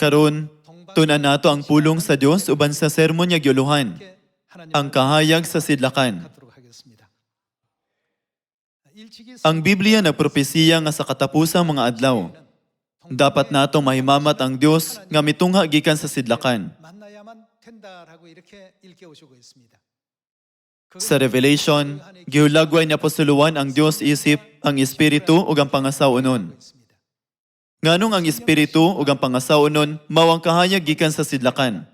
Karon, tunan nato ang pulong sa Dios uban sa sermon nga giuluhan, ang kahayag sa sidlakan. Ang Biblia nagpropesiya nga sa katapusang mga adlaw, dapat nato mahimamat ang Dios nga mitungha gikan sa sidlakan. Sa Revelation, gihulagway ni Apostol Juan ang Dios isip, ang Espiritu ug ang pangasawunon. Nganong ang Espiritu ug ang pangasawunon mao ang kahayag gikan sa sidlakan.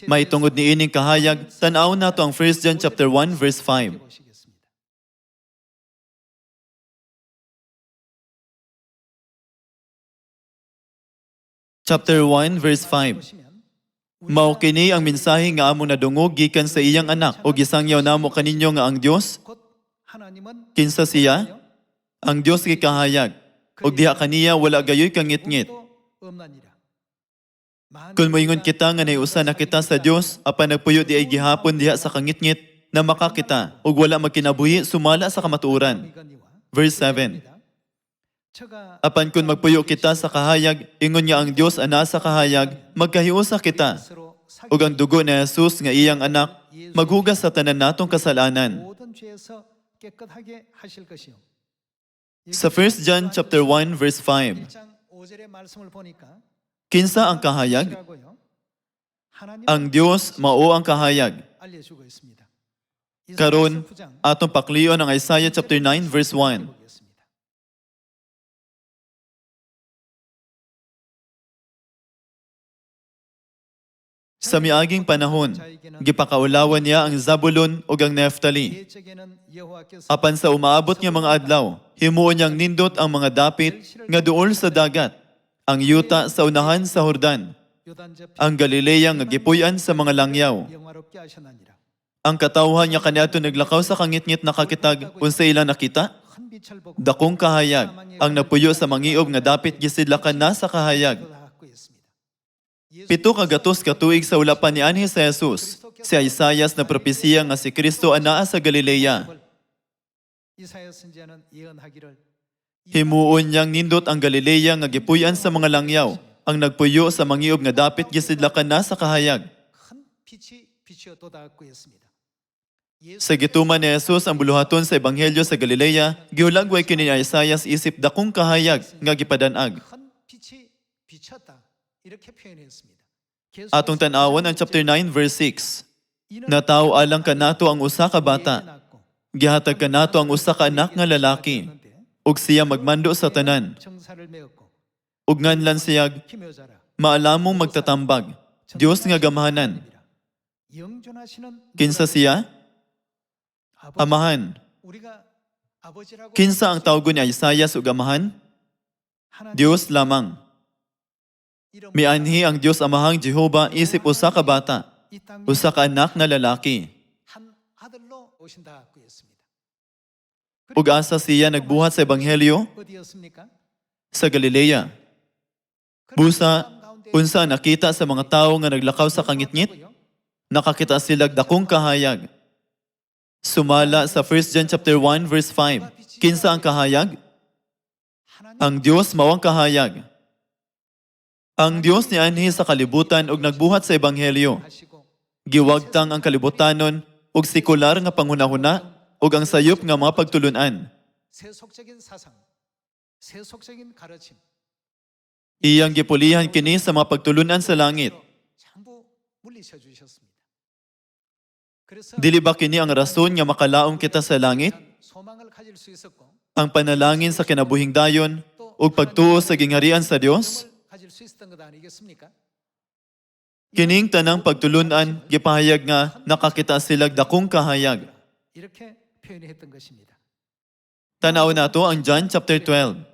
May tungod ni ining kahayag, tan-aw nato ang 1 John chapter 1 verse 5. Chapter 1 verse 5. Mao kini ang mensahe nga among nadungog gikan sa iyang anak o gisangyaw namo kaninyo nga ang Dios kinsa siya ang Dios kay kahayag ug diha kaniya wala gayoy kangit-ngit. Kung moingon kita nga naiusa na kita sa Dios apan nagpuyo di ay gihapon diha sa kangit-ngit na makakita ug wala magkinabuhi sumala sa kamatuoran. Verse 7. Apan kung magpuyo kita sa kahayag, ingon nga ang Dios ana sa kahayag, magkahiusa kita. Ug ang dugo ni Jesus nga iyang anak, maghugas sa tanan natong kasalanan. Sa 1 John chapter 1 verse 5, kinsa ang kahayag? Ang Dios mao ang kahayag. Karon atong paklion ang Isaiah chapter 9 verse 1. Sa miaging panahon, gipakaulawan niya ang Zabulon ug ang Neftali. Apan sa umaabot nga mga adlaw, himuon niyang nindot ang mga dapit nga duol sa dagat, ang yuta sa unahan sa Hordan, ang Galilea nga gipuy-an sa mga langyaw. Ang katawhan niya kaniadto naglakaw sa kangit-ngit na kakitag, unsa ilang nakita? Dakong kahayag, ang napuyo sa mangiog nga dapit gisidlakan na sa kahayag. 7 katuig sa ulapan ni anhi sa Jesus, si Isaias na propesiya nga si Kristo anaa sa Galilea. Himuon niyang nindot ang Galilea nga gipuy-an sa mga langyaw, ang nagpuyo sa mangiog nga dapit gisidlakan na sa kahayag. Sa gituman ni Jesus ang buluhaton sa Ebanghelyo sa Galilea, gihulagway kini ni Isaias isip dakong kahayag nga gipadan-ag. Atong tan-awon ang chapter 9 verse 6. Nataw alang kanato ang usa ka bata. Gihatag kanato ang usa ka anak nga lalaki. Ug siya magmando sa tanan. Ug nganlan siyag maalamong magtatambag. Dios nga gamahanan. Kinsa siya? Amahan. Kinsa ang tawgon ni Isaias ug amahan? Dios lamang. Mianhi ang Dios amahang Jehova isip usa ka bata, usa ka anak na lalaki. Ug asa siya nagbuhat sa Ebanghelyo? Sa Galilea. Busa, unsa nakita sa mga tawo nga naglakaw sa kangit-ngit? Nakakita sila dakong kahayag. Sumala sa 1 John chapter 1 verse 5. Kinsa ang kahayag? Ang Dios mao ang kahayag. Ang Dios ni anhi sa kalibutan ug nagbuhat sa Ebanghelyo. Giwagtang ang kalibutanon ug sekular nga panghunahuna ug ang sayop nga mga pagtulunan. Iyang gipulihan kini sa mga pagtulunan sa langit. Dili ba kini ang rason nga makalaom kita sa langit? Ang panalangin sa kinabuhing dayon ug pagtuo sa gingharian sa Dios? Kining tanang pagtulunan, gipahayag nga nakakita sila dakong kahayag. Tanaw nato ang John chapter 12.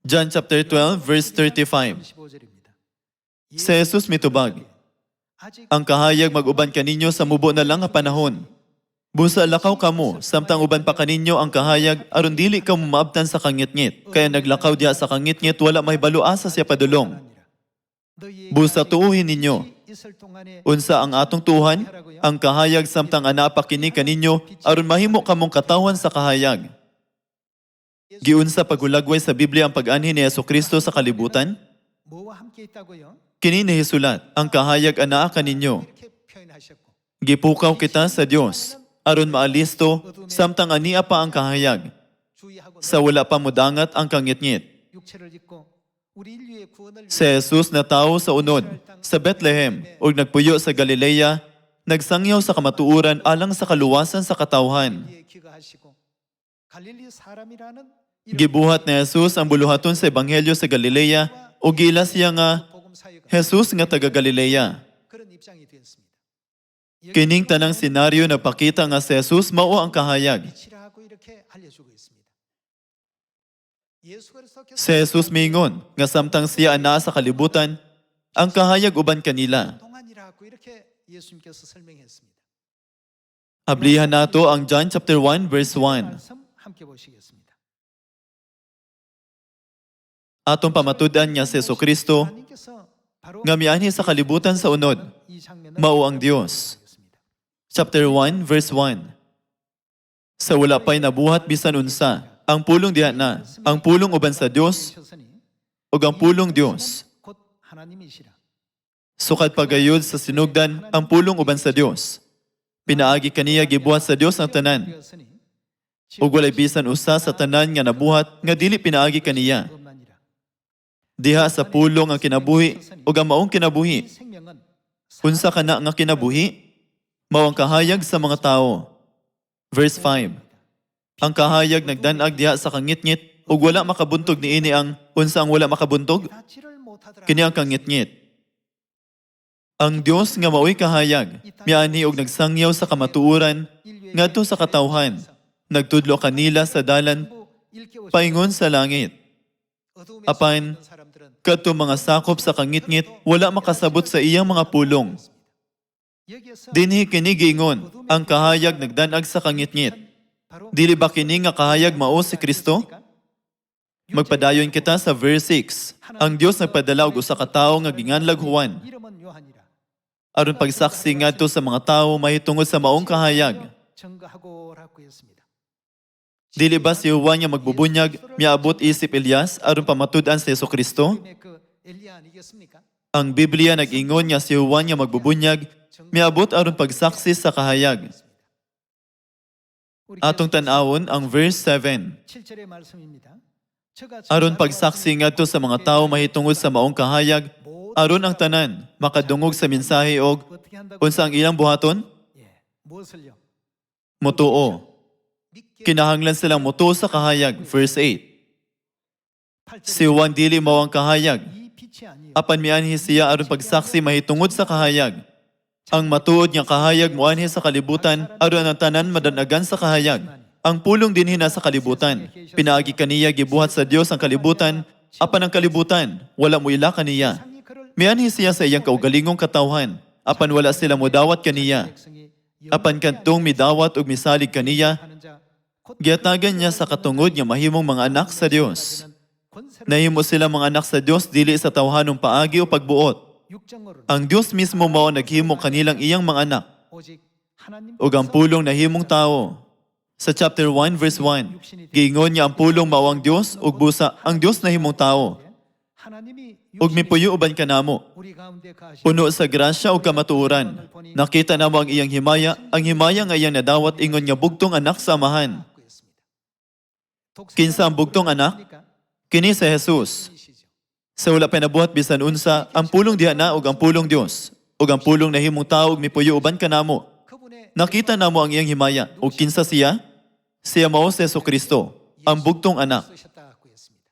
John chapter 12 verse 35. Si Jesus mitubag, ang kahayag mag-uban kaninyo sa mubo na lang nga panahon. Busa lakaw kamo, samtang uban pa kaninyo ang kahayag, aron dili ka maabtan sa kangit-ngit. Kaya naglakaw diha sa kangit-ngit, wala may baluasa siya padulong. Busa tuuhin ninyo. Unsa ang atong tuhan? Ang kahayag samtang anapa kini kaninyo, aron mahimo kamong katawan sa kahayag. Giunsa paghulagway sa Biblia ang pag-anhi ni Jesucristo sa kalibutan? 뭐와 함께 있다고요? Kini ni hisulat, ang kahayag anaa kaninyo. 이렇게 표현하셨고 Gipukaw kita sa Dios, aron maalisto, samtang ania pa ang kahayag, 주의하고 sa wala pa mudangat ang kangitngit. 육체를 입고 우리 인류의 구원을 Si Jesus na tao sa unod, sa Bethlehem, ug nagpuyo sa Galilea, nagsangyaw sa kamatuuran alang sa kaluwasan sa katawhan. 위해 귀가하시고 갈릴리 사람이라는 Gibuhat ni Jesus ang buluhaton sa Ebanghelyo sa Galilea, ug gila siya nga, 복음 사역을 Jesus nga taga Galilea. 그런 입장이 되었습니다. Kining tanang senaryo nagpakita nga si Jesus mao ang kahayag. 빛이라고 이렇게 알려주고 있습니다. 예수 그리스도께서 Si Jesus mingon, nga samtang siya anaa sa kalibutan, ang kahayag uban kanila. 동안이라고 이렇게 예수님께서 설명했습니다. Ablihan nato ang John chapter 1 verse 1. 말씀 함께 보시겠습니다. Atong pamatud-an nga si Jesucristo 하나님께서 바로 nga mianhi sa kalibutan sa unod, 이 장면을 mao ang Dios. 보겠습니다. Chapter 1 verse 1. Sa wala pa'y nabuhat bisan unsa, ang pulong diha na, ang pulong uban sa Dios, 되셨으니 ug ang pulong Dios. 곧 하나님이시라. Sukad pagayod sa sinugdan, ang pulong uban sa Dios. Pinaagi kaniya gibuhat sa Dios ang tanan, 되었으니 ug walay bisan usa sa tanan nga nabuhat nga dili pinaagi kaniya. 없나니라. Diha sa pulong ang kinabuhi ug ang maong 이 kinabuhi. 생명은 Unsa kana nga kinabuhi? Mao ang kahayag sa mga tao. Verse 5. Ang kahayag nagdanag diha sa kangitngit ug wala makabuntog niini ang unsa ang wala makabuntog? 닿지를 못하더라. Kini ang kangitngit. Ang Dios nga mao'y kahayag, mianhi og nagsangyaw sa kamatuoran ngadto sa katawhan. Nagtudlo kanila sa dalan paingon sa langit. Apan, kadto mga sakop sa kangitngit wala makasabot sa iyang mga pulong. Dinhi kini giingon, ang kahayag nagdanag sa kangitngit. Dili ba kini nga kahayag mao si Kristo? Magpadayon kita sa verse 6. Ang Dios nagpadala og usa ka tawo nga ginganlag Juan, 이름은 요한이라. aron pagsaksi ngadto sa mga tawo mahitungod sa maong kahayag. 증거하고라고 했습니다. Dili ba si Juan nga magbubunyag miabot isip Elias aron pamatud-an sa Jesucristo? 주님의 그 엘리야 아니겠습니까? Ang Biblia nag-ingon nga si Juan nga magbubunyag miabot aron pagsaksi sa kahayag. Atong tan-awon ang verse 7. 7절의 말씀입니다. Aron pagsaksi ngadto sa mga tawo mahitungod sa maong kahayag, aron ang tanan makadungog sa mensahe og 어떻게 한다고? unsa ang ilang buhaton? 예. 무엇을요? Mutuo. Kinahanglan silang mutuo sa kahayag. Verse 8. Si Juan dili mao ang kahayag. 이 빛이 아니요. Apan mianhi siya aron pagsaksi mahitungod sa kahayag. Ang matuod nga kahayag muanhi sa kalibutan aron ang tanan madanagan sa kahayag. Ang pulong dinhi na sa kalibutan. Pinaagi kaniya gibuhat sa Dios ang kalibutan, apan ang kalibutan wala mo ila kaniya. 상이 그를 Mianhi siya sa iyang kaugalingong katawhan, apan wala sila modawat kaniya. 백성이 Apan kantong midawat ug misalig kaniya, 하는 자, 곧 giatagan niya sa katungod nga mahimong mga anak sa Dios. 권세를 Nahimo sila mga anak sa Dios dili sa tawhanong paagi o pagbuot. 육정으로 Ang Dios mismo mao naghimo kanilang iyang mga anak, 오직 하나님 ug ang pulong nahimong tao. Sa chapter 1 verse 1, giingon niya ang pulong mao ang Dios ug busa ang Dios nahimong tao. 하나님이 Ug mipuyo uban kanamo. 우리 가운데 가시 Puno sa grasya ug kamatuoran. Nakita namo ang iyang himaya, ang himaya nga iyang nadawat ingon nga bugtong anak sa amahan. Kinsa ang bugtong anak? Kini sa Jesus. Sa wala pa nabuhat bisan unsa, ang pulong diha na ug ang pulong Dios. Ug ang pulong nahimong tao ug mipuyo uban kanamo. 그분의 Nakita namo ang iyang himaya. Ug kinsa siya? Siya mao si Jesucristo, ang bugtong anak. 쓰셨다고 했습니다.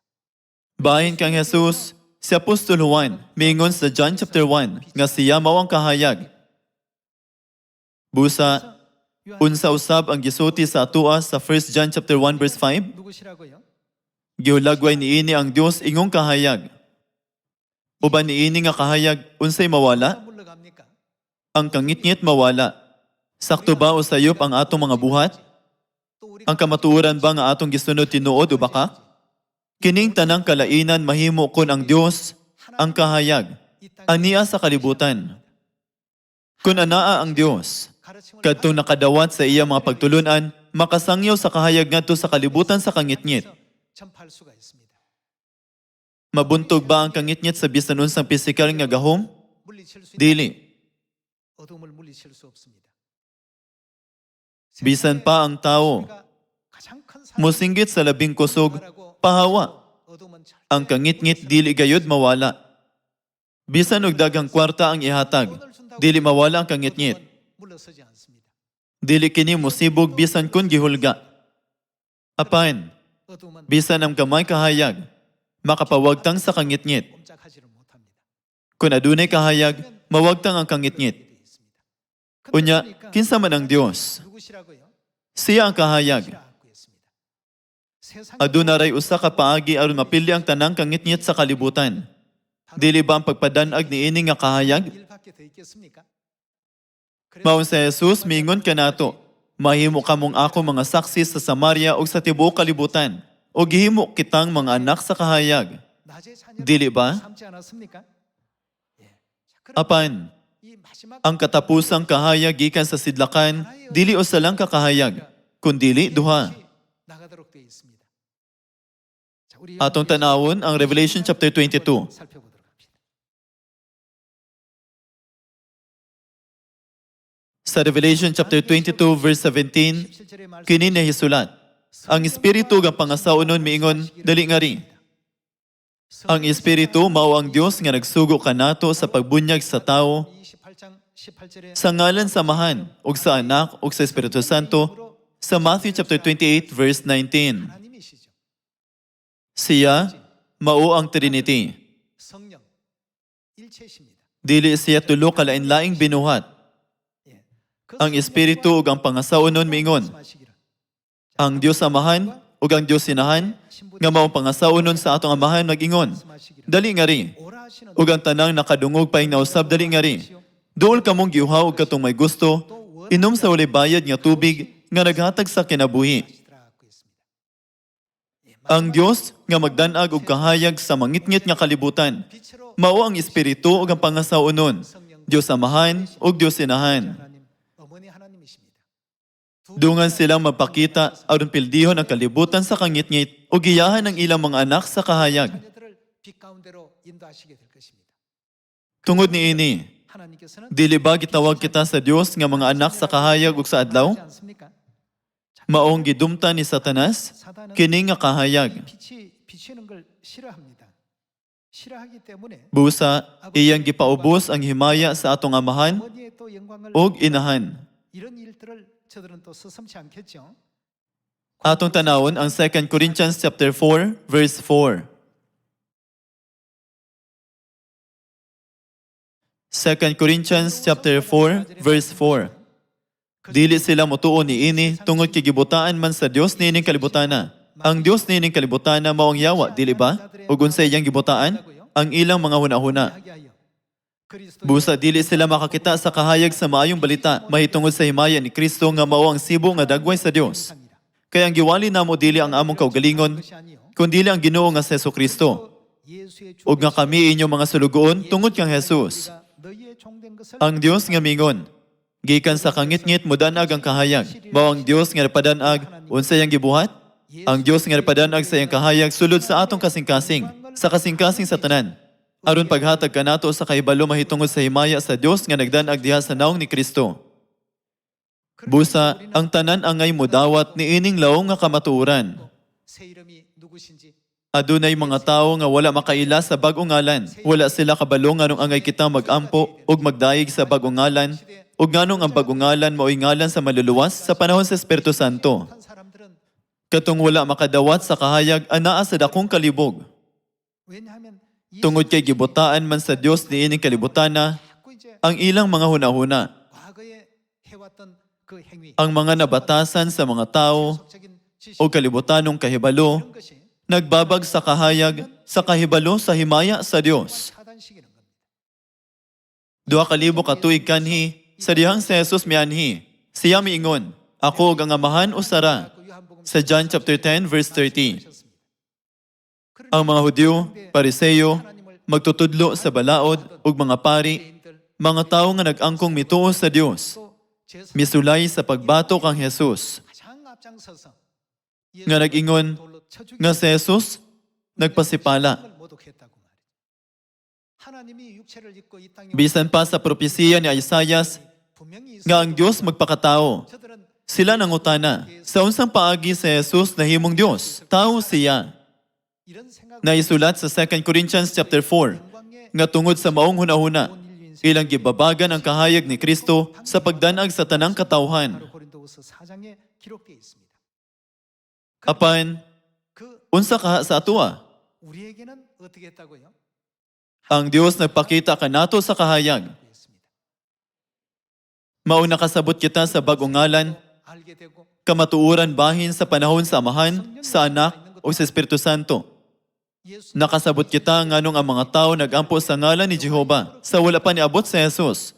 Bahin kang Jesus, si Apostol Juan, miingon sa John chapter 1, nga siya mao ang kahayag. Busa, unsa usab ang gisulti sa atoa sa 1 John chapter 1 verse 5? 누구시라고요? Giulagway niini ang Dios ingong kahayag. Uban niini nga kahayag, unsay mawala? 물러갑니까? Ang kangitngit mawala. Sakto ba o sayop ang atong mga buhat? 또 우리 Ang kamatuoran ba nga atong gisunod tinuod o baka? Kining tanang kalainan mahimo kon ang Dios, ang kahayag, aniya sa kalibutan. Kung anaa ang Dios, kadtong nakadawat sa iya mga pagtulunan, makasangyaw sa kahayag ngadto sa kalibutan sa kangitngit. 전파할 수가 있습니다. Mabuntog ba ang kangitngit sa bisan unsang pisikal nga gahom? 물리칠 수 있는 Dili. 어둠을 물리칠 수 없습니다. Bisan pa ang tao 우리가 가장 큰 mosinggit sa labing kusog, pahawa. 어둠은 절대 Ang kangitngit dili gayud mawala. Bisan og daghang kwarta ang ihatag, 돈을 준다고 dili mawala ang kangitngit. 어둠은 물러서지 않습니다. Dili kini musibog bisan kun gihulga. Apan, 어둠은 bisan ang gamay kahayag, makapawagtang sa kangitngit. 꼼짝하지를 못합니다. Kung adunay kahayag, mawagtang ang kangitngit. 되어 있습니다. Unya, 그러니까 kinsa man ang Dios? 누구시라고요? Siya ang kahayag. 시라고 했습니다. 세상에 Adunaray usa ka paagi aron mapili ang tanang kangitngit sa kalibutan. Dili ba ang pagpadanag ni ini nga kahayag? 일밖에 더 있겠습니까? Maun sa Jesus, mingon ka nato, mahimo kamong ako mga saksi sa Samaria o sa tibuok kalibutan, o gihimo kitang mga anak sa kahayag. 낮의 자녀를 Dili ba? 삼지 않았습니까? 예. 자, 그럼 Apan, 이 마지막 ang katapusang kahayag gikan sa sidlakan, dili usa lang ka kahayag, kundili duha. 나가도록 되어 있습니다. 자, 우리 Atong tanawon ang Revelation chapter 22. 살펴보도록 합시다. Sa Revelation chapter 22 verse 17, 17절의 말씀 kini na hisulat. Ang Espiritu nga pangasaunon miingon, dali nga ri. Ang Espiritu mao ang Dios nga nagsugo kanato sa pagbunyag sa tao 28장 18절에 sa ngalan samahan ug sa anak ug sa Espiritu Santo sa Matthew chapter 28 verse 19. 하나님이시죠. Siya mao ang Trinity. 성령 일체십니다. Dili siya tulo ka lain-laing binuhat. 예. 그 Ang Espiritu ug ang pangasaunon miingon, 말씀하시기를. ang Dios Amahan ug ang Dios Sinahan nga mao ang pangasaunon sa atong Amahan mag-ingon, 말씀하시기를. dali nga ri. 오라 하시는 Ug ang tanang nakadungog paing nausab dali nga ri. Duol kamong giuhaw ug katong may gusto, inom sa walay bayad nga tubig nga naghatag sa kinabuhi. 하시더라고 했습니다. 예, Ang Dios nga magdanag og kahayag sa mangitngit nga kalibutan, 빛으로 mao ang Espiritu ug ang pangasaunon, Dios Amahan ug Dios Sinahan. 하나님, 어머니 하나님이십니다. Dungan silang mapakita aron pildihon ang kalibutan sa kangitngit ug giyahan ang ilang mga anak sa kahayag. 자녀들을 빛 가운데로 인도하시게 될 것입니다. Tungod niini, 하나님께서는 dili ba gitawag kita sa Dios nga mga anak sa kahayag ug sa adlaw? 하지 않습니까? Maong gidumta ni Satanas 사단은 kini nga kahayag. 빛이 비치는 걸 싫어합니다. 싫어하기 때문에 Busa, iyang gipaubos ang himaya sa atong amahan 어머니의 또 영광을 ug inahan. 이런 일들을 저들은 또 서슴지 않겠죠. Atong tanawon ang 2 Corinthians chapter 4 verse 4. 2 Corinthians chapter 4 verse 4. Dili sila motuon ni ini tungod kay gibutaan man sa Dios niining kalibutana. Ang Dios niining kalibutana mao ang yawa, dili ba? Ug unsay iyang gibutaan? Ang ilang mga hunahuna. 하게 하여 그리스도의 Busa dili sila makakita sa kahayag sa maayong balita mahitungod sa himaya ni Kristo nga mao ang sibo nga dagway sa Dios. 상이라. Kaya ang giwali namo dili ang among kaugalingon, 것이 아니요. kundi ang Ginoo nga sa Kristo. 예수의 Ug nga kami inyong mga sulugoon tungod kang Jesus. 너희의 종된 것을 Ang Dios nga mingon, gikan sa kangitngit mudanag ang kahayag. Mao ang Dios nga napadanag, unsay ang gibuhat? Ang Dios nga napadanag sa iyang kahayag sulod sa atong kasing-kasing, sa kasing-kasing sa tanan. Aron paghatag kanato sa kahibalo mahitungod sa himaya sa Dios nga nagdanag diha sa naong ni Kristo. Busa, ang tanan angay mudawat ni ining lawong nga kamatuoran. 새 이름이 누구신지 Adunay mga tao nga wala makaila sa bagong ngalan. Wala sila kabalo nganong angay kita magampo ug magdaig sa bagong ngalan ug nganong ang bagong ngalan mao'y ngalan sa maluluwas sa panahon sa Espiritu Santo. 한 사람들은 Katong wala makadawat sa kahayag anaa sa dakong kalibog. 왜냐하면 Tungod kay gibutaan man sa Dios niining kalibutana 자꾸 이제 ang ilang mga hunahuna, 과거에 해왔던 그 행위, ang mga nabatasan sa mga tao 속적인 지식 o kalibutanong kahibalo 이런 것이 nagbabag sa kahayag sa kahibalo sa himaya sa Dios. 차단시키는 겁니다. Duha ka libo ka tuig kanhi, sa dihang si Jesus mianhi. Siya miingon, ako ug ang amahan usara. 그 요한복음 Sa John chapter 10 verse 30. 하셨습니다. Ang mga Hudyo, Pariseyo, magtutudlo sa balaod ug mga pari, 유대인들 mga tao nga nag-angkong mituo sa Dios, 또 제사 misulay sa pagbatok ang Jesus, 가장 앞장서서 nga nag-ingon, 돌로 쳐주기 nga si Jesus nagpasipala. 을 모독했다고 말이죠. 하나님이 육체를 입고 이 땅에 Bisan pa sa propesiya ni Isaias 분명히 nga ang Diyos magpakatao, 저들은 sila nangutana, sa unsang paagi si Jesus na himong Diyos, tao siya. 이런 생각을 Naisulat sa 2 Corinthians chapter 4 영광의 nga tungod sa maong hunahuna, 온 인류 인생 ilang gibabagan ang kahayag ni Kristo sa pagdanag sa tanang katawhan. 바로 고린도후서 4장에 기록되어 있습니다. Apan, 그 unsa kaha sa atoa? 우리에게는 어떻게 했다고요? Ang Diyos nagpakita kanato sa kahayag. 했습니다. Mauna kasabot kita sa bagong ngalan, 알게 되고 kamatuuran bahin sa panahon sa Amahan, sa Anak, o sa Espiritu Santo. 예수 Nakasabot kita nganong ang mga tao nagampo sa ngalan ni Jehova sa wala pa niabot sa Jesus.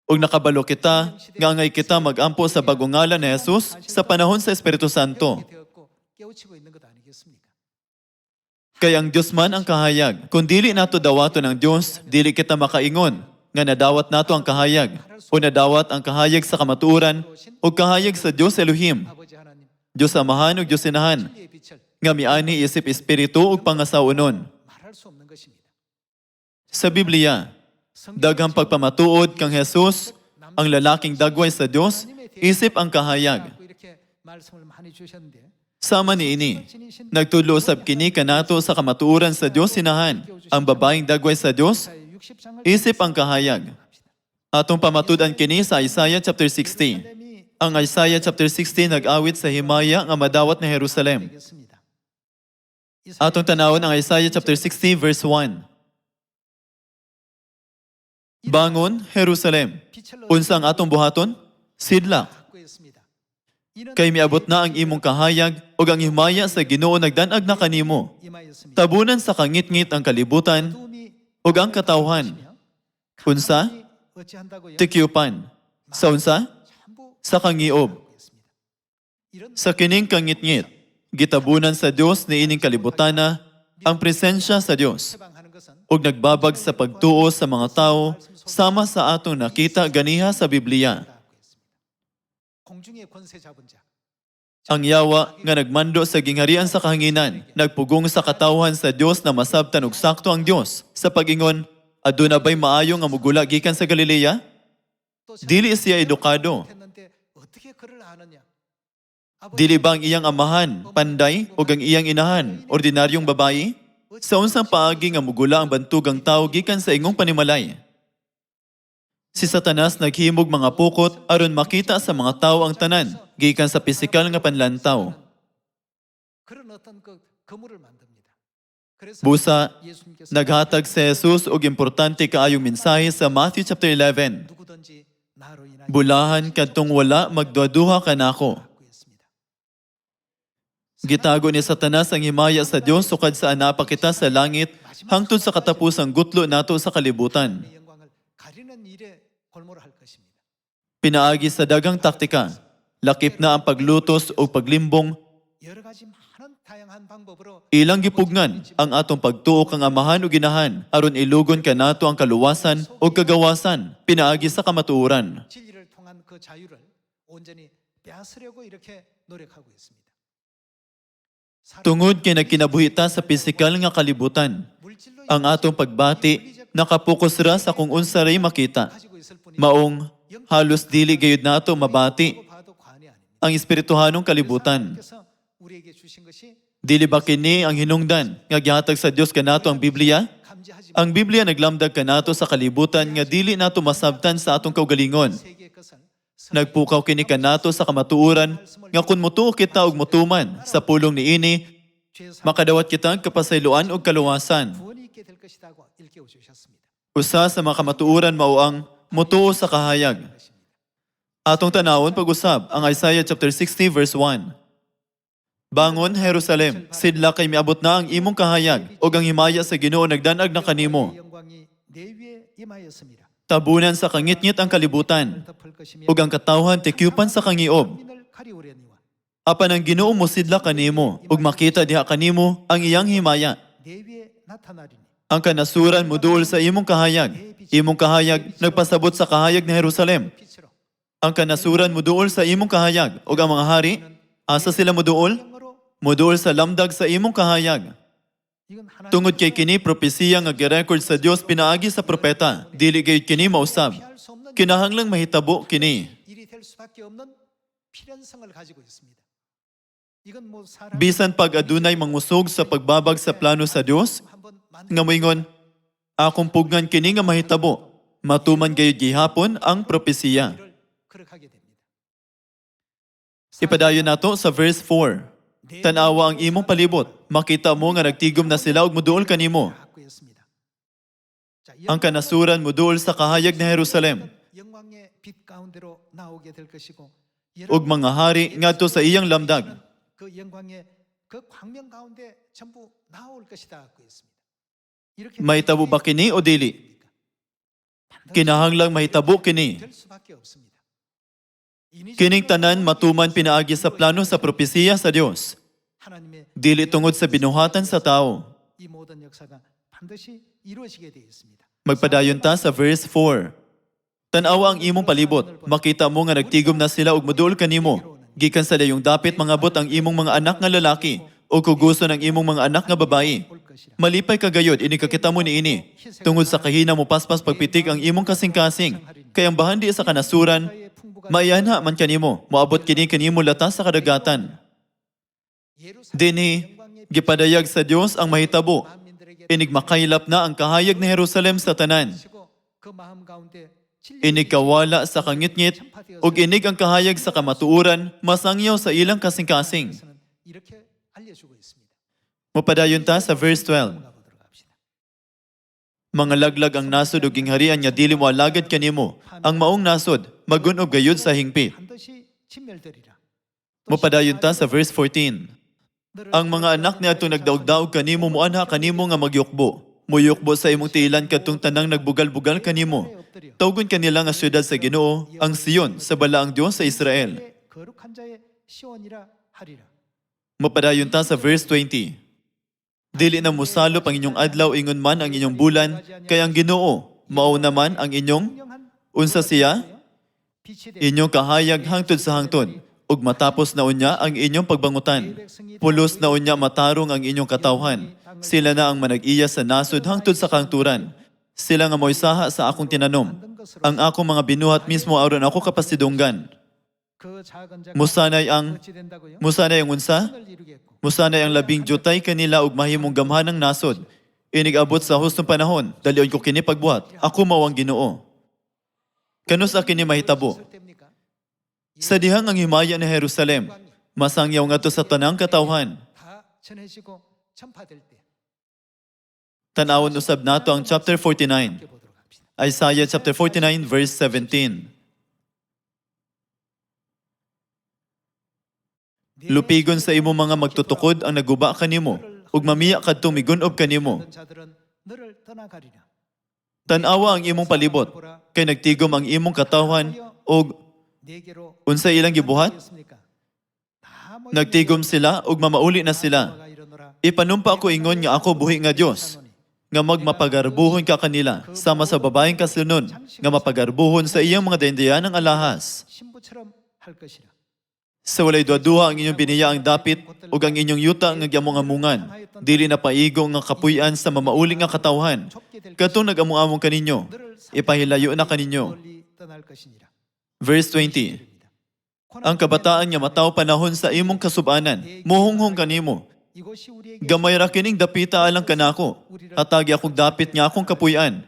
Ug nakabalo kita nga angay kita magampo sa bagong ngalan ni Jesus sa panahon sa Espiritu Santo. 되었고 깨우치고 있는 것 아니겠습니까? Kay ang Diyos man ang kahayag. Kung dili nato dawato ng Diyos, dili kita makaingon nga nadawat nato ang kahayag o nadawat ang kahayag sa kamatuoran o kahayag sa Diyos Elohim, 아버지 하나님 Diyos Amahan ug Diyos Inahan, 진리의 빛을 nga miani isip espiritu ug pangasaunon. 말할 수 없는 것입니다. Sa Biblia, daghang pagpamatuod kang Jesus, ang lalaking dagway sa Diyos, isip ang kahayag. 이렇게 말씀을 많이 주셨는데 Sama niini, nagtudlo usab kini kanato sa kamatuoran sa Diyos Inahan, ang babaeng dagway sa Diyos, 60장을 isip ang kahayag. Atong pamatudan kini sa Isaiah chapter 60. Ang Isaiah chapter 60 nag-awit sa himaya nga madawat na Jerusalem. 되겠습니다. Atong tanawon ang Isaiah chapter 60 verse 1. Bangon, Jerusalem. Unsa ang atong buhaton? Sidlak. 갖고 있습니다. 이는 Kay miabot na ang imong kahayag ug ang himaya sa Ginoo nagdanag na kanimo. 임하였습니다. Tabunan sa kangit-ngit ang kalibutan 도움이 ug ang katawhan. Unsa? 어찌한다고요? Tikyupan. Sa unsa? 전부 Sa kangiob. 갖고 있습니다. 이런 Sa kining kangit-ngit, gitabunan sa Dios ni ining kalibutana ang presensya sa Dios 해방하는 것은 ug nagbabag sa pagtuo sa mga tao sama sa atong nakita ganiha sa Biblia. 갖고 있습니다. 공중의 권세 잡은 자 Ang yawa nga nagmando sa gingharian sa kahanginan, nagpugong sa katawhan sa Dios na masabtan ug sakto ang Dios sa pag-ingon, aduna ba'y maayo nga mugula gikan sa Galilea? 또 Dili siya edukado. 했는데 어떻게 그를 아느냐? Dili ba ang iyang amahan, panday, o ang iyang inahan, ordinaryong babayi? Sa unsang paagi nga mugula ang bantugang tao gikan sa ingong panimalay. Si Satanas naghimog mga pukot aron makita sa mga tao ang tanan, gikan sa pisikal nga panlantaw. 그런 어떤 그 거물을 만듭니다. 그래서 Busa, 예수님께서 naghatag si Jesus og importante kaayong mensahe sa Matthew chapter 11. 누구든지 나로 인하여 Bulahan kadtong wala magduha kanako. 갖고 있습니다. Gitago ni Satanas ang himaya sa Dios sukad sa anapa kita sa langit hangtod sa katapusang gutlo nato sa kalibutan. 의 영광을 가리는 일에 골몰할 것입니다. Pinaagi sa dagang taktika, lakip na ang paglutos o paglimbong, 여러 가지 많은 다양한 방법으로 ilang gipugngan ang atong pagtuo kang amahan o ginahan aron ilugon kanato ang kaluwasan o kagawasan pinaagi sa kamatuoran. 진리를 통한 그 자유를 온전히 빼앗으려고 이렇게 노력하고 있습니다. Tungod kay nagkinabuhita sa pisikal nga kalibutan, 물질로 ang atong pagbati nakapokus ra sa kung unsa ray makita. 가지고 있을 뿐이지 Maong halos dili gayud nato mabati 봐도 과언이 아닙니다. ang espirituhanong kalibutan. 하나님께서 우리에게 주신 것이 Dili ba kini ang hinungdan nga gihatag sa Dios kanato ang Biblia? 감지하지 Ang Biblia naglamdag kanato sa kalibutan nga dili nato masabtan sa atong kaugalingon. 세계의 것을 Nagpukaw kini kanato sa kamatuoran nga kun motuo kita og motuman sa pulong niini 죄사 makadawat kita og kapasayloan ug kaluwasan. 구원이 있게 될 것이라고 일깨워 주셨습니다. Usa sa mga kamatuoran mao ang motuo sa kahayag. Atong tanawon pag-usab ang Isaiah chapter 60 verse 1. Bangon, Jerusalem, sidla kay miabot na ang imong kahayag ug ang himaya sa Ginoo nagdanag na kanimo. 의 영광이 내 위에 임하였습니다. Tabunan sa kangit-ngit ang kalibutan 덮을 것이며 ug ang katawhan tikyupan sa kangiob. 민을 가리우려니와 Apan ang Ginoo mo sidla kanimo ug makita diha kanimo ang iyang himaya. 내 위에 나타나리니 Ang kanasuran muduol sa imong kahayag. Imong kahayag nagpasabot sa kahayag ni Jerusalem. 빛으로 Ang kanasuran muduol sa imong kahayag ug ang mga hari asa sila muduol? 영으로 Muduol sa lamdag sa imong kahayag. 이건 하나님 Tungod kay kini propesiya nga girecord sa Dios pinaagi sa propeta, dili gayud kini mausab. 피할 수 없는 Kinahanglang mahitabo kini. 일이 될 수밖에 없는 필연성을 가지고 있습니다. 이건 뭐 사람 Bisan pag adunay mangusog sa pagbabag sa plano sa Dios, 한번 nga moingon, akong pugnan kini nga mahitabo. Matuman gayud gihapon ang propesiya. 만들기를 거룩하게 됩니다. Ipadayon nato sa verse 4. Tanawa ang imong palibot, makita mo nga nagtigom na sila ug muduol kanimo. 확고했습니다. 자, Ang kanasuran muduol sa kahayag na Jerusalem, 영광의 빛 가운데로 나오게 될 것이고 ug mga hari ngadto sa iyang lamdag. 그 영광의 그 광명 가운데 전부 나올 것이다 고 했습니다. 이렇게 Mahitabo ba kini o dili? Kinahanglang mahitabo kini. 될 수밖에 없습니다. Kining tanan matuman pinaagi sa plano sa propesiya sa Dios, 하나님의 dili tungod sa binuhatan sa tao. 이 모든 역사가 반드시 이루어지게 되어 있습니다. Magpadayon ta sa verse 4. Tanawa ang imong palibot, makita mo nga nagtigom na sila ug muduol kanimo. Gikan sa dayong dapit mangabot ang imong mga anak nga lalaki o kuguso ng imong mga anak nga babae. 올 것이라. Malipay kagayod ini kakita mo ni ini. Tungod sa kahina mo paspas pagpitik ang imong kasing-kasing, kay ang bahandi sa kanasuran, maiyanha man kanimo, moabot kini kanimo latas sa kadagatan. Dinhi, gipadayag sa Dios ang mahitabo. Inig makailap na ang kahayag ni Jerusalem sa tanan. 그 마음 가운데 Inig kawala sa kangit-ngit, ug inig ang kahayag sa kamatuuran, masangyaw sa ilang kasing-kasing. 에서는 이렇게 알려주고 있습니다. Mapadayon ta sa verse 12. 가보도록 합시다. Mga laglag ang nasod ug gingharian nga dili mo alagad kanimo. Ang maong nasod magunob gayud sa hingpit. 반드시 진멸되리라. Mapadayon ta sa verse 14. Ang mga anak niadto nagdaog-daog kanimo muanha kanimo nga magyukbo. Muyukbo sa imong tiilan kadtong tanang nagbugal-bugal kanimo. Tawgon kanila nga syudad sa Ginoo, ang Sion sa balaang Dios sa Israel. 거룩한 자의 시온이라 하리라. Mapadayon ta sa verse 20. Dili na musalop ang inyong adlaw ingon man ang inyong bulan, kay ang Ginoo mao naman ang inyong 분명한 unsa siya 빛이 되 inyong kahayag hangtod sa hangtod. Ug matapos na unya ang inyong pagbangutan. Pulos na unya matarong ang inyong katawhan. Sila na ang manag-iya sa nasod hangtod sa kangturan. Sila nga moysaha sa akong tinanom. Ang akong mga binuhat mismo aron ako kapasidunggan. 그 작은 자가 Musanay ang 어찌 된다고요? musanay ang unsa? 을 이루겠고 Musanay ang labing jutay kanila ug mahimong gamhan ng nasod. Inig abot sa hustong panahon, dalion ko kini pagbuhat. Ako mao ang Ginoo. Kanus kini mahitabo. 있을 때입니까? Sa dihang ang himaya ni Jerusalem, masangyaw nga to sa tanang katawhan. 다 전해지고 전파될 때 Tanawon usab nato ang chapter 49. 함께 보도록 합시다. Isaiah chapter 49 verse 17. Lupigon sa imo mga magtutukod ang naguba kanimo, ug mamiya kadtong migunob kanimo. 모든 자들은 너를 떠나가리라. Tanawa ang imong palibot, kay nagtigom ang imong katawhan, ug 네게로 unsa ilang gibuhat? 습니까? 다 모여 Nagtigom sila ug mamauli na sila. 나가 이르노라. Ipanumpa ko ingon nga ako buhi nga Dios, nga magmapagarbuhon ka kanila, sama sa babaeng kasunod, nga mapagarbuhon sa iyang mga daindayan ng alahas. 신부처럼 할 것이라. Sa walay duha-duha ang inyong biniya ang dapit ug ang inyong yuta nga gyamong amungan. Dili na paigong nga kapuy-an sa mamauli nga katawhan. 좁게 될 Katong nag-among-among kaninyo, 너를 ipahilayo na kaninyo. 멀리 떠날 것이니라. Verse 20. Ang kabataan nga mataw panahon sa imong kasubanan, muhunghong kanimo. 이곳이 우리에게 Gamay ra kining dapita alang kanako. Hatagi akong dapit nga akong kapuy-an.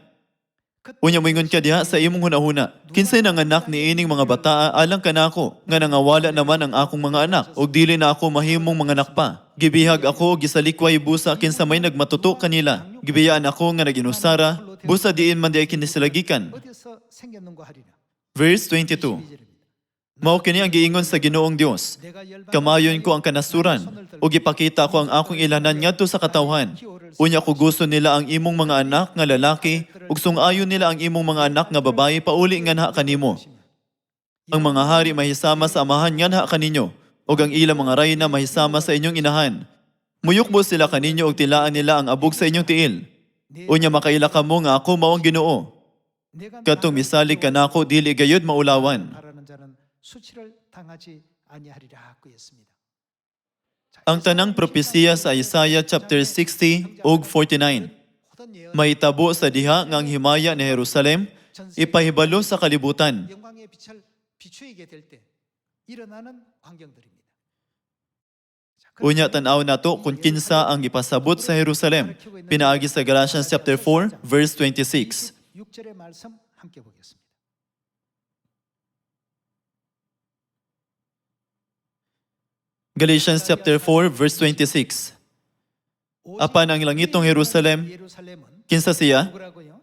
Unya moingon ka diha sa imong hunahuna. Kinsay nanganak ni ining mga bata alang kanako nga nangawala naman ang akong mga anak ug dili na ako mahimong mga anak pa. Gibihag ako ug gisalikway busa kinsa may nagmatuto kanila. Gibiyaan ako nga naginusara busa diin man di ay kinisilagikan. 어디서 생겼는고 하리라. Verse 22. 22절입니다. Mao kini ang giingon sa Ginoong Dios. 내가 열방을 Kamayon ko ang kanasuran ug ipakita ko ang akong ilanan ngadto sa katawhan. Unya ko gusto nila ang imong mga anak nga lalaki ug sungayon nila ang imong mga anak nga babae pauli nga nha kanimo. Ang mga hari mahisama sa amahan nga nha kaninyo ug ang ilang mga rayna mahisama sa inyong inahan. Muyukbo sila kaninyo ug tilaan nila ang abog sa inyong tiil. Unya makaila kamo nga ako mao ang Ginoo. 내가 Katong misalig kanako dili gayud maulawan. 바라는 자는 수치를 당하지 아니하리라 하고 했습니다. Ang tanang propesiya sa Isaiah chapter 60 ug 49. Mahitabo sa diha nga ang himaya ni Jerusalem ipahibalo sa kalibutan. 영광의 빛을 비추이게 될 때 일어나는 광경들입니다. Unya tan-aw nato kung kinsa ang ipasabot sa Jerusalem. Pinaagi sa Galatians chapter 4 verse 26. 6절의 말씀 함께 보겠습니다. Galatians chapter 4 verse 26. Apan ang langitong Jerusalem, 예루살렘은 kinsa siya? 누구라고요?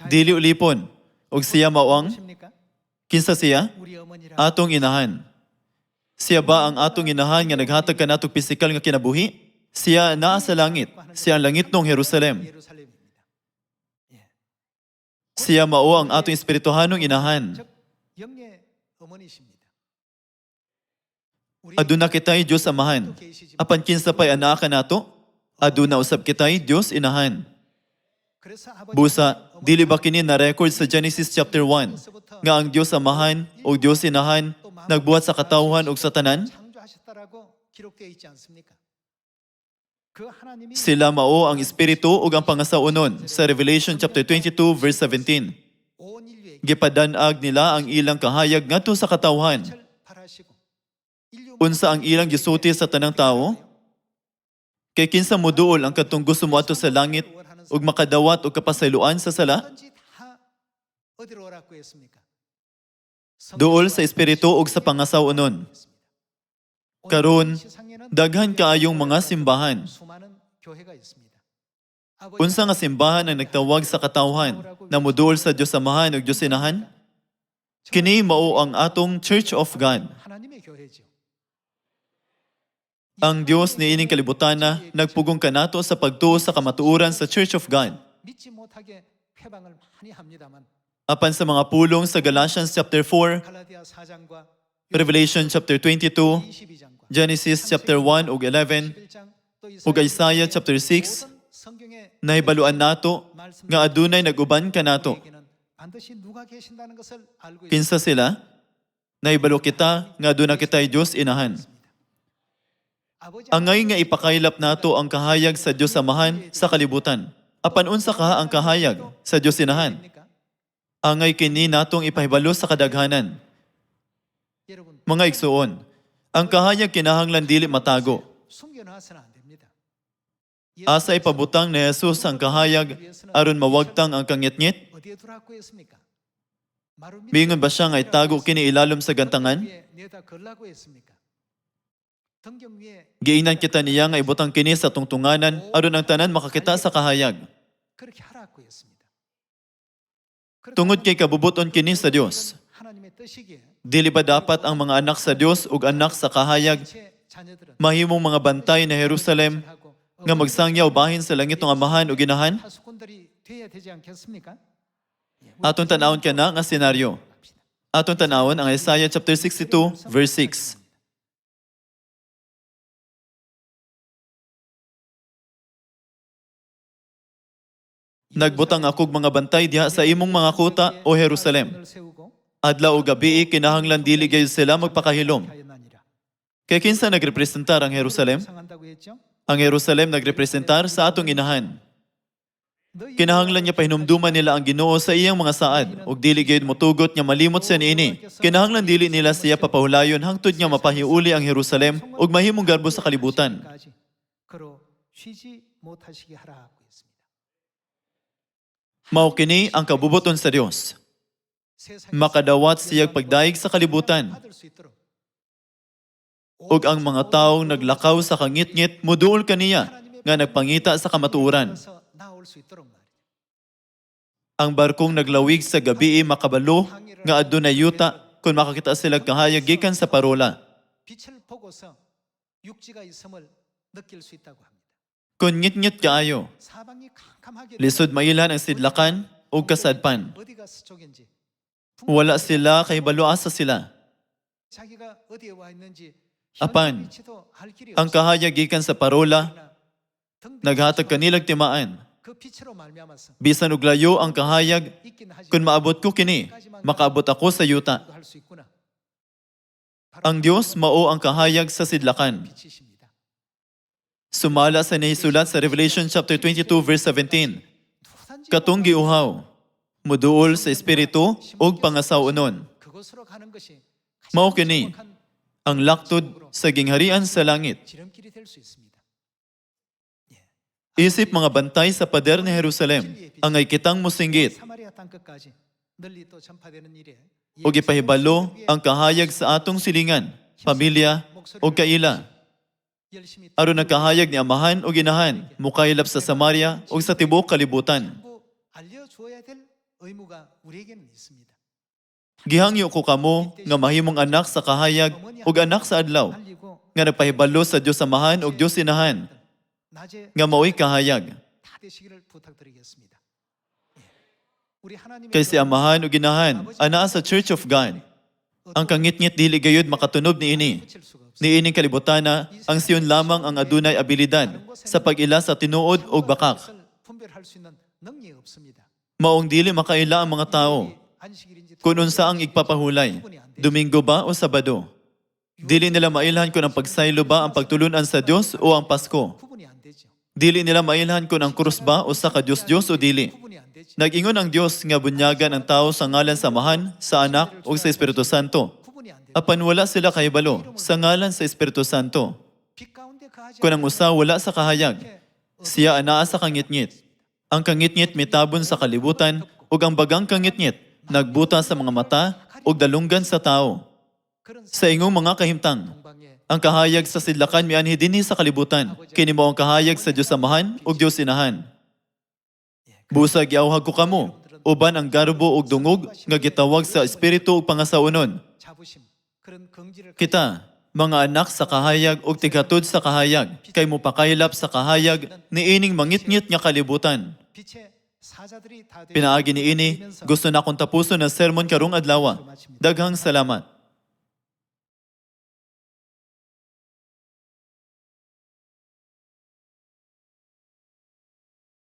Dili ulipon. Og siya mawang, 누구십니까? kinsa siya? 우리 어머니라. Atong inahan. Siya ba ang atong inahan nga naghatag kanatog pisikal nga kinabuhi? Siya naa sa langit. Siya ang langitong Jerusalem. 예루살렘입니다. 예. Siya mao ang atong espirituhanong inahan. 즉 영의 어머니십니다. Aduna kitay Dios amahan. Apan kinsa pay anak nato? Aduna usab kitay Dios inahan. Busa, dili ba kini na record sa Genesis chapter 1 nga ang Dios amahan o Dios inahan nagbuhat sa katawhan ug sa tanan? 창조하셨다라고 기록되어 있지 않습니까? 그 하나님이 Sila mao ang espiritu ug ang pangasaunon sa Revelation chapter 22 verse 17. 온 인류에게 Gipadanag nila ang ilang kahayag ngadto sa katawhan. 빛을 발하시고 인류 Unsa ang ilang gisulti sa tanang tawo? Kay kinsa moduol ang katong gusto mo ato sa langit ug makadawat og kapasayloan sa sala? 뭐든지 다 어디로 오라고 했습니까? Duol sa espiritu ug sa pangasaunon. Karon, daghan kaayong mga simbahan. 수많은 교회가 있습니다. Unsa nga simbahan ang nagtawag sa katawhan na moduol sa Dios Amahan ug Dios Inahan? Kini mao ang atong Church of God. 하나님의 교회죠. Ang Dios niining kalibutana nagpugong kanato sa pagtuo sa kamatuoran sa Church of God. 믿지 못하게 회방을 많이 합니다만 Apan sa mga pulong sa Galatians chapter 4, 갈라디아 4장과 Revelation chapter 22, 22장과 Genesis chapter 1 ug 11, 11장 또 ug Isaiah chapter 6, 모든 성경의 nahibaluan nato nga adunay nag-uban kanato. 우리에게는 반드시 누가 계신다는 것을 알고 있습니다. Kinsa sila? Nahibalo kita nga aduna kitay Dios Inahan. 아버지 Angay nga ipakailap nato ang kahayag sa Dios Amahan sa kalibutan. Apan unsa ka ang kahayag sa Dios Inahan? 아닙니까? Angay kini natong ipahibalo sa kadaghanan. 여러분 Mga igsuon, ang kahayag kinahanglan dili matago. 숨겨놔서는 안 됩니다. Asa ipabutang ni Jesus ang kahayag aron mawagtang ang kangitngit? 어디에 두라고 했습니까? 마루 밑에 Mingon ba siya nga itago kini ilalom sa gantangan? 위에 내다 걸라고 했습니까? 등경 위에 Giingnan kita niya nga ibutang kini sa tungtunganan aron ang tanan makakita sa kahayag. 그렇게 하라고 했습니다. Tungod kay kabubuton kini sa Dios. 하나님의 뜻이기에 Dili ba dapat ang mga anak sa Dios ug anak sa kahayag 제 자녀들은 mahimong mga bantay na Jerusalem 하고 nga magsangyaw bahin sa langitong amahan ug inahan? 하수꾼들이 돼야 되지 않겠습니까? Aton tanawon kana nga senaryo. Aton tanawon ang Isaiah chapter 62 verse 6. Nagbutang akog mga bantay diha sa imong mga kuta o Jerusalem. 을 세우고 Adlaw o gabi kinahanglan dili gayud sila magpakahilom. 하였나니라. Kay kinsa nagrepresentar ang Jerusalem? 상한다고 했죠? Ang Jerusalem nagrepresentar sa atong inahan. Kinahanglan niya pahinumduman nila ang Ginoo sa iyang mga saad ug dili gayud motugot nga malimot siya niini. Kinahanglan dili nila siya papahulayon hangtod nga mapahiuli ang Jerusalem ug mahimong garbo sa kalibutan. 까지 그로 쉬지 못하시게 하라고 했습니다. Mao kini ang kabubuton sa Dios. 세상에 Makadawat siyag pagdaig sa kalibutan 받을 수 있도록 ug ang mga taong naglakaw sa kangit-ngit muduol kaniya nga nagpangita sa kamatuoran. 그래서 나올 수 있도록 말이죠. Ang barkong naglawig sa gabi makabalo nga adunay yuta kung makakita sila kahayag gikan sa parola. 빛을 보고서 육지가 있음을 느낄 수 있다고 합니다. Kung ngit-ngit kaayo, 사방이 캄캄하게 lisod mailan ang sidlakan ug kasadpan. 어디가 서쪽인지 Wala sila kay balo asa sila. 자기가 어디에 와 있는지 Apan, 위치도 알 길이 ang 없습니다. kahayag gikan sa parola 그러나 등등 naghatag kanilag timaan. 그 빛으로 말미암아서 Bisan ug layo ang kahayag, 있긴 하지만 kung maabot ko kini, makaabot ako sa yuta. 할수 있구나. Ang Dios mao ang kahayag sa sidlakan. 빛이십니다. Sumala sa nahisulat sa Revelation chapter 22 verse 17. Katong giuhaw, muduol sa espiritu ug pangasawunon. 그곳으로 가는 것이 Mao kini ang laktod sa gingharian sa langit. 지름길이 될 수 있습니다. Isip mga bantay sa pader ni Jerusalem, ang ay kitang musinggit 사마리아 땅 끝까지 널리 또 전파되는 일에 ug ipahibalo ang kahayag sa atong silingan, pamilya ug kaila. 열심히 Aron nagkahayag ni amahan ug inahan, mukaylap sa Samaria ug sa tibuok kalibutan. 전부 알려주어야 될 의무가 우리에게는 있습니다. Gihangyo ko kamo nga mahimong anak sa kahayag ug anak sa adlaw, 알리고 nga nagpahibalo sa Dios amahan ug Dios inahan, 낮에 nga mao'y kahayag. 다 되시기를 부탁드리겠습니다. 예. 우리 하나님의 Kay si amahan ug inahan, anaa sa Church of God. Ang kangit-ngit dili gayud makatunob niini. 붙일 수가 없습니다. Niining kalibutana, ang siyon lamang ang adunay abilidad sa pag-ila sa tinuod ug bakak. 그것을 분별할 수 있는 능력이 없습니다. Maong dili makaila ang mga tao. 안식일인지 Kung unsa ang igpapahulay, Domingo ba o Sabado? Dili nila mailhan kung ang pagsaylo ba ang pagtulunan sa Dios o ang Pasko. 구분이 안 되죠. Dili nila mailhan kung ang krus ba o sa ka-Diyos-Diyos o dili. 구분이 안 되죠. Nag-ingon ang Dios nga bunyagan ang tao sa ngalan sa Amahan, sa Anak o sa Espiritu Santo. 구분이 안 되죠. Apan wala sila kahibalo sa ngalan sa Espiritu Santo. 빛 가운데 거하지 Kung ang usa wala sa kahayag, siya anaa sa kangit-ngit. Ang kangit-ngit mitabon sa kalibutan ug ang bagang kangit-ngit nagbuta sa mga mata ug dalunggan sa tao. 그런 Sa ingong mga kahimtang, 동방에 ang kahayag sa sidlakan mianhi dinhi sa kalibutan. Kini mao ang kahayag sa Dios Amahan ug Dios Inahan. Busag giawhag ko kamo, uban ang garbo ug dungog nga gitawag sa espiritu ug pangasaunon. 자부심 그런 긍지를 Kita, mga anak sa kahayag ug tigatod sa kahayag, kay mupakaylap sa kahayag niining mangitngit nga kalibutan. 빛의 사자들이 다 되어 Pinaagi niini, gusto na akong tapuson ang sermon karong adlaw. Daghang salamat.